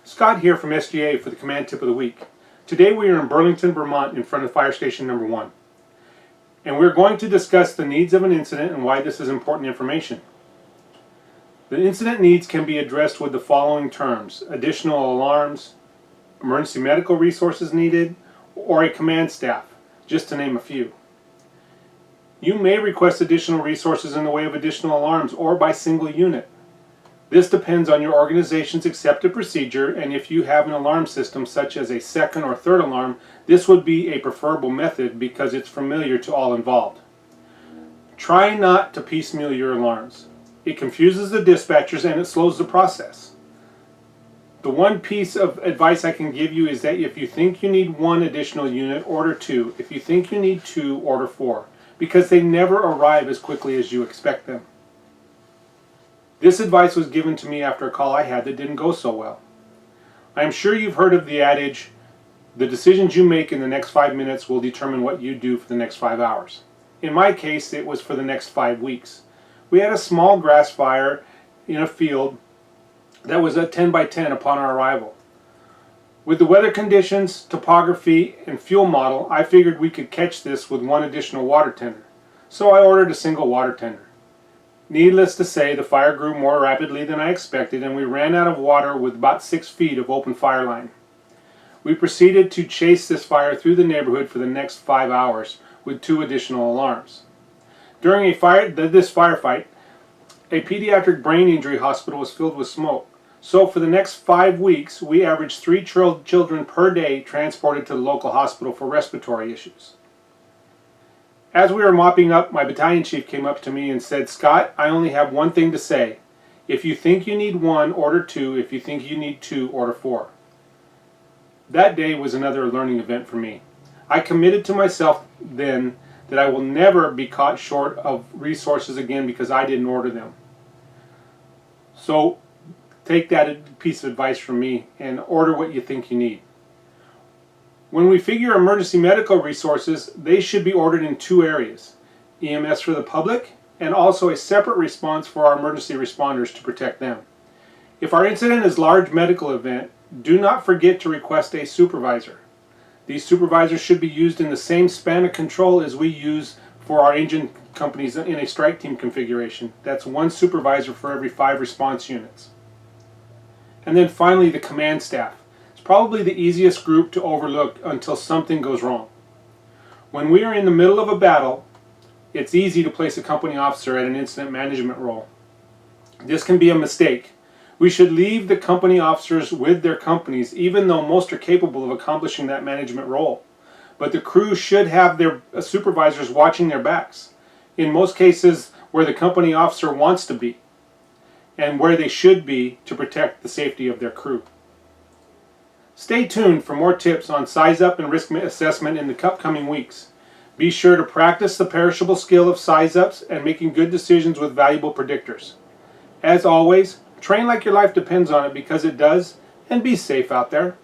Scott here from SGA for the Command Tip of the Week. Today we are in Burlington, Vermont in front of Fire Station Number 1. And we're going to discuss the needs of an incident and why this is important information. The incident needs can be addressed with the following terms: additional alarms, emergency medical resources needed, or a command staff, just to name a few. You may request additional resources in the way of additional alarms or by single unit. This depends on your organization's accepted procedure, and if you have an alarm system such as a second or third alarm, this would be a preferable method because it's familiar to all involved. Try not to piecemeal your alarms. It confuses the dispatchers and it slows the process. The one piece of advice I can give you is that if you think you need one additional unit, order two. If you think you need two, order four, because they never arrive as quickly as you expect them. This advice was given to me after a call I had that didn't go so well. I am sure you've heard of the adage, the decisions you make in the next 5 minutes will determine what you do for the next 5 hours. In my case, it was for the next 5 weeks. We had a small grass fire in a field that was a 10 by 10 upon our arrival. With the weather conditions, topography, and fuel model, I figured we could catch this with one additional water tender. So I ordered a single water tender. Needless to say, the fire grew more rapidly than I expected, and we ran out of water with about 6 feet of open fire line. We proceeded to chase this fire through the neighborhood for the next 5 hours with 2 additional alarms. During this firefight, a pediatric brain injury hospital was filled with smoke. So for the next 5 weeks, we averaged 3 children per day transported to the local hospital for respiratory issues. As we were mopping up, my battalion chief came up to me and said, "Scott, I only have one thing to say. If you think you need one, order two. If you think you need two, order four." That day was another learning event for me. I committed to myself then that I will never be caught short of resources again because I didn't order them. So take that piece of advice from me and order what you think you need. When we figure emergency medical resources, they should be ordered in 2 areas: EMS for the public and also a separate response for our emergency responders to protect them. If our incident is a large medical event, do not forget to request a supervisor. These supervisors should be used in the same span of control as we use for our engine companies in a strike team configuration. That's 1 supervisor for every 5 response units. And then finally, the command staff. Probably the easiest group to overlook until something goes wrong. When we are in the middle of a battle, it's easy to place a company officer at an incident management role. This can be a mistake. We should leave the company officers with their companies, even though most are capable of accomplishing that management role. But the crew should have their supervisors watching their backs, in most cases where the company officer wants to be, and where they should be to protect the safety of their crew. Stay tuned for more tips on size up and risk assessment in the upcoming weeks. Be sure to practice the perishable skill of size ups and making good decisions with valuable predictors. As always, train like your life depends on it, because it does, and be safe out there.